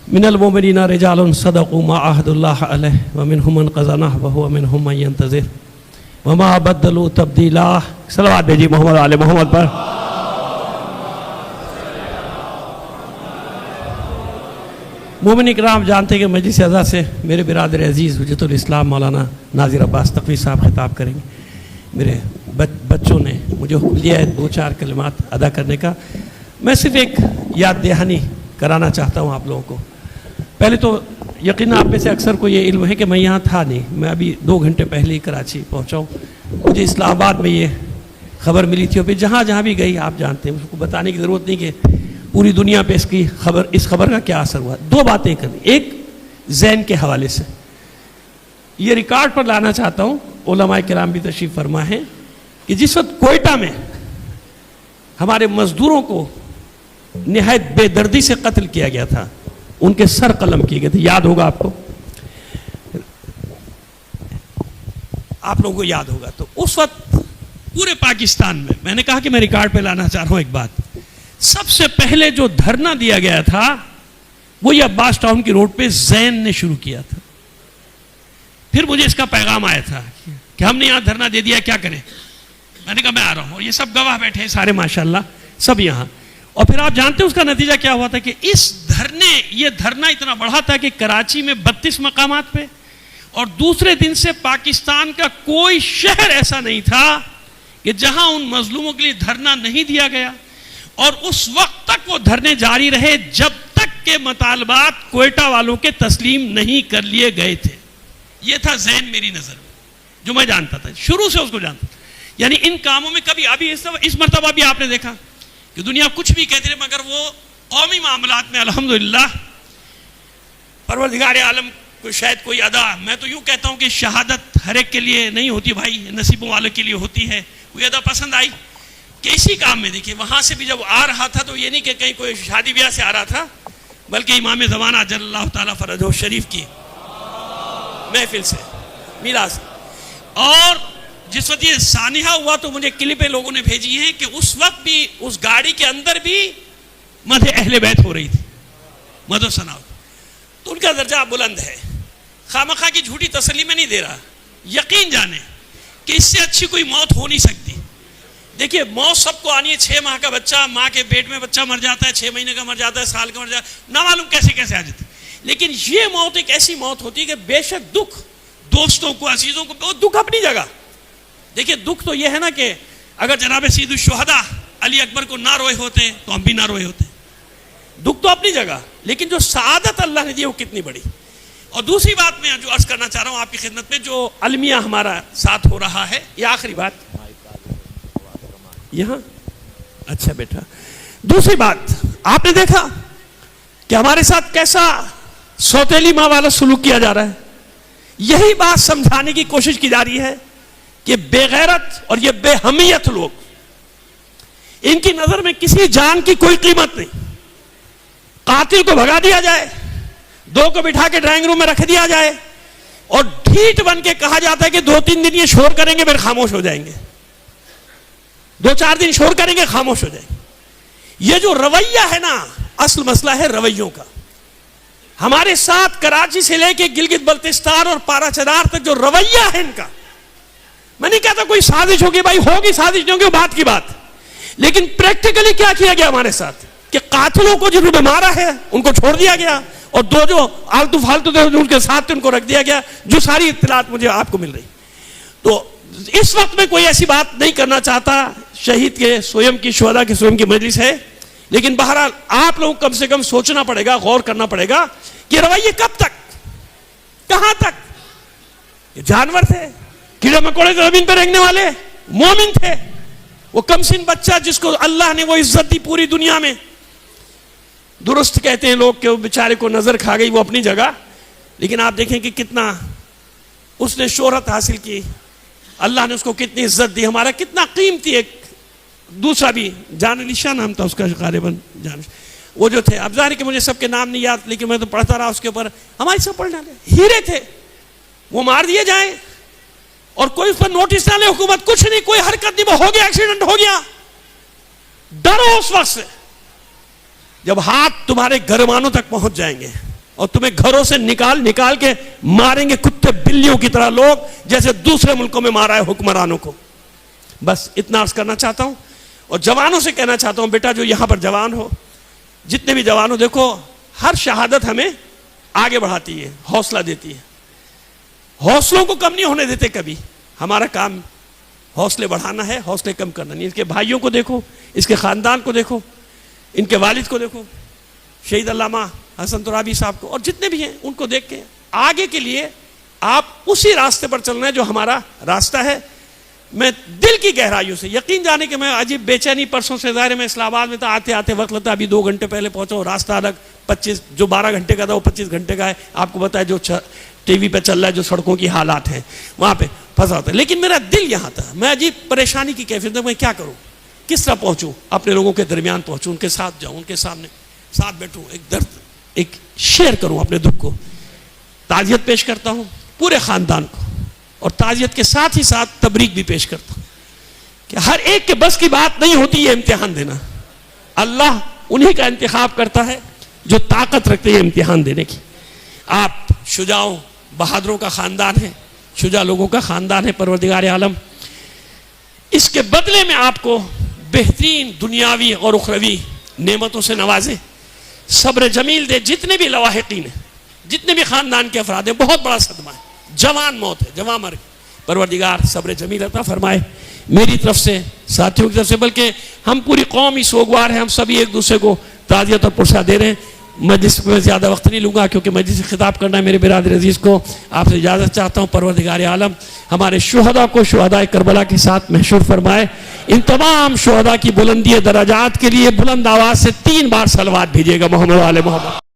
मिनल मोमिनीना रिजालुन सदक़ू मा अहदुल्लाह अलैहि व मिनहुम मन क़ज़ा नहबहु व मिनहुम मन यंतज़िर व मा बद्दलू तब्दीला। सलवात भेजिए मोहम्मद आले मोहम्मद पर। मोमिन इकराम जानते हैं कि मजलिस अज़ा से मेरे बिरादर अज़ीज़ हुज्जतुल इस्लाम मौलाना नाज़िर अब्बास तक़वी साहब खिताब करेंगे। मेरे बच्चों ने मुझे हुक्म दिया है 2-4 कलिमात अदा करने का। मैं सिर्फ एक याद दहानी कराना चाहता हूँ आप लोगों को। पहले तो यकीन आप में से अक्सर को ये इल्म है कि मैं यहाँ था नहीं, मैं अभी 2 घंटे पहले ही कराची पहुँचा हूँ। मुझे इस्लामाबाद में ये खबर मिली थी और फिर जहाँ जहाँ भी गई आप जानते हैं, उसको बताने की ज़रूरत नहीं कि पूरी दुनिया पे इस खबर का क्या असर हुआ। 2 बातें करनी, एक ज़ैन के हवाले से ये रिकॉर्ड पर लाना चाहता हूँ, उलमाए किराम भी तशरीफ़ फरमा है कि जिस वक्त कोयटा में हमारे मजदूरों को निहायत बेदर्दी से कत्ल किया गया था, उनके सर कलम किए गए थे, याद होगा आपको, आप लोगों को याद होगा। तो उस वक्त पूरे पाकिस्तान में, मैंने कहा कि मैं रिकॉर्ड पे लाना चाह रहा हूं एक बात, सबसे पहले जो धरना दिया गया था वो ये अब्बास टाउन की रोड पे ज़ैन ने शुरू किया था। फिर मुझे इसका पैगाम आया था कि हमने यहां धरना दे दिया, क्या करें। मैंने कहा मैं आ रहा हूं, और ये सब गवाह बैठे हैं सारे माशाल्लाह सब यहां। और फिर आप जानते हैं उसका नतीजा क्या हुआ था कि ये धरना इतना बढ़ा था कि कराची में 32 मकामात पे, और दूसरे दिन से पाकिस्तान का कोई शहर ऐसा नहीं था कि जहां उन मजलूमों के लिए धरना नहीं दिया गया। और उस वक्त तक वो धरने जारी रहे जब तक के मुतालबात कोयटा वालों के तस्लीम नहीं कर लिए गए थे। ये था ज़ैन मेरी नजर में, जो मैं जानता था, शुरू से उसको जानता था। यानी इन कामों में कभी अभी इस मरतबा भी आपने देखा कि दुनिया कुछ भी कहती रहे, मगर वो कौमी मामलात में अल्हम्दुलिल्लाह परवरदिगार आलम को शायद कोई अदा, मैं तो यूँ कहता हूँ कि शहादत हर एक के लिए नहीं होती भाई, नसीबों वालों के लिए होती है। कोई अदा पसंद आई कि इसी काम में देखिए, वहाँ से भी जब आ रहा था तो ये नहीं कि कहीं कोई शादी ब्याह से आ रहा था, बल्कि इमाम ज़माना जल्लल्लाहु ताला फरजहु शरीफ की महफिल से, मीरास। और जिस वक्त ये सानिहा हुआ तो मुझे क्लिपें लोगों ने भेजी हैं कि उस वक्त भी उस गाड़ी के अंदर भी मदह अहले बैत हो रही थी, मदह सनाओ। तो उनका दर्जा बुलंद है, खामखा की झूठी तसल्ली में नहीं दे रहा। यकीन जाने कि इससे अच्छी कोई मौत हो नहीं सकती। देखिए मौत सबको आनी है, 6 माह का बच्चा, माँ के पेट में बच्चा मर जाता है, 6 महीने का मर जाता है, साल का मर जाता है, ना मालूम कैसे कैसे आ जाती है। लेकिन ये मौत एक ऐसी मौत होती है कि बेशक दुख दोस्तों को, अजीजों को, वो दुख अपनी जगह। देखिए दुख तो ये है ना कि अगर जनाब सईदुल शुहदा अली अकबर को ना रोए होते तो हम भी ना रोए होते। दुख तो अपनी जगह, लेकिन जो सआदत अल्लाह ने दी वो कितनी बड़ी। और दूसरी बात मैं जो अर्ज करना चाह रहा हूँ आपकी खिदमत में, जो अलमिया हमारा साथ हो रहा है, ये आखिरी बात यहाँ, अच्छा बेटा, दूसरी बात आपने देखा कि हमारे साथ कैसा सौतेली माँ वाला सुलूक किया जा रहा है। यही बात समझाने की कोशिश की जा रही है कि बेगैरत और ये बेहमियत लोग, इनकी नजर में किसी जान की कोई कीमत नहीं। कातिल को भगा दिया जाए, 2 को बिठा के ड्राइंग रूम में रख दिया जाए, और ढीठ बन के कहा जाता है कि 2-3 दिन ये शोर करेंगे फिर खामोश हो जाएंगे, 2-4 दिन शोर करेंगे खामोश हो जाएंगे। ये जो रवैया है ना, असल मसला है रवैयों का। हमारे साथ कराची से लेके गिलगित बल्तिस्तान और पाराचनार तक जो रवैया है इनका, मैं नहीं कहता कोई साजिश होगी, भाई होगी साजिश नहीं होगी बात की बात, लेकिन प्रैक्टिकली क्या किया गया हमारे साथ कि कातिलों को जिन्होंने मारा है उनको छोड़ दिया गया, और 2 जो आलतू फालतू थे उनके साथ थे उनको रख दिया गया, जो सारी इत्तलात मुझे आपको मिल रही। तो इस वक्त में कोई ऐसी बात नहीं करना चाहता, शहीद के स्वयं की, शुहदा के स्वयं की मजलिस है, लेकिन बहरहाल आप लोगों को कम से कम सोचना पड़ेगा, गौर करना पड़ेगा कि रवैये कब तक, कहां तक। ये जानवर थे, कीड़े मकोड़े जमीन पर रेंगने वाले, मोमिन थे। वो कमसिन बच्चा जिसको अल्लाह ने वो इज्जत दी पूरी दुनिया में, दुरुस्त कहते हैं लोग कि वो बेचारे को नजर खा गई, वो अपनी जगह, लेकिन आप देखें कि कितना उसने शोहरत हासिल की, अल्लाह ने उसको कितनी इज्जत दी। हमारा कितना कीमती एक दूसरा भी जान निशा नाम था उसका, गालिबन जान, वो जो थे, अब जाहिर कि मुझे सबके नाम नहीं याद, लेकिन मैं तो पढ़ता रहा उसके ऊपर, हमारे सब पढ़ डाले, हीरे थे, वो मार दिए जाए और कोई उस पर नोटिस ना ले हुकूमत, कुछ नहीं, कोई हरकत नहीं, वो हो गया, एक्सीडेंट हो गया। डरो उस वक्त से जब हाथ तुम्हारे घरवानों तक पहुंच जाएंगे। और तुम्हें घरों से निकाल निकाल के मारेंगे कुत्ते बिल्लियों की तरह लोग, जैसे दूसरे मुल्कों में मारा है हुक्मरानों को। बस इतना अर्ज करना चाहता हूं और जवानों से कहना चाहता हूं, बेटा जो यहां पर जवान हो, जितने भी जवान हो, देखो हर शहादत हमें आगे बढ़ाती है, हौसला देती है। हौसलों को कम नहीं होने देते कभी। हमारा काम हौसले बढ़ाना है, हौसले कम करना नहीं। इसके भाइयों को देखो, इसके खानदान को देखो, इनके वालिद को देखो, शहीद अल्लामा हसन तुराबी साहब को, और जितने भी हैं उनको देख के आगे के लिए आप उसी रास्ते पर चलना है जो हमारा रास्ता है। मैं दिल की गहराइयों से यकीन जाने के मैं अजीब बेचैनी परसों से ज़ाहिर में इस्लामाबाद में था, आते आते वक्त लगता, अभी 2 घंटे पहले पहुंचा हूं, रास्ता अलग, 25 जो 12 घंटे का था वो 25 घंटे का है। आपको पता है जो टीवी पे चल रहा है, जो सड़कों की हालात हैं वहां पे फंसा होता है। लेकिन मेरा दिल यहाँ था, मैं अजीब परेशानी की कैफियत में, मैं क्या करूँ, किस तरह पहुंचूं, अपने लोगों के दरमियान पहुंचूं, उनके साथ जाऊं, उनके सामने साथ बैठूं, एक दर्द एक शेयर करूं अपने दुख को। ताजियत पेश करता हूं पूरे खानदान को, और ताजियत के साथ ही साथ तबरीक भी पेश करता हूं कि हर एक के बस की बात नहीं होती ये इम्तिहान देना। अल्लाह उन्हीं का इंतखाब करता है जो ताकत रखते हैं इम्तिहान देने की। आप शुजाओं बहादुरों का खानदान है, शुजा लोगों का खानदान है। परवरदिगार आलम इसके बदले में आपको बेहतरीन दुनियावी और उखरवी नेमतों से नवाजे, सब्र जमील दे। जितने भी लवाहिकीन हैं, जितने भी खानदान के अफराद हैं, बहुत बड़ा सदमा है, जवान मौत है, जवान मर। परवरदिगार सब्र जमील अता फरमाए मेरी तरफ से, साथियों की तरफ से, बल्कि हम पूरी कौम ही सोगवार है। हम सभी एक दूसरे को ताज़ियत और पुरसा दे रहे हैं। मजलिस में ज़्यादा वक्त नहीं लूँगा क्योंकि मजलिस से खिताब करना है। मेरे बिरादर अजीज़ को आपसे इजाज़त चाहता हूँ। परवरदिगार आलम हमारे शुहदा को शुहदा करबला के साथ महशूर फरमाए। इन तमाम शुहदा की बुलंदी दराजात के लिए बुलंद आवाज़ से 3 बार सलवात भेजिएगा मोहम्मद वाले मोहम्मद।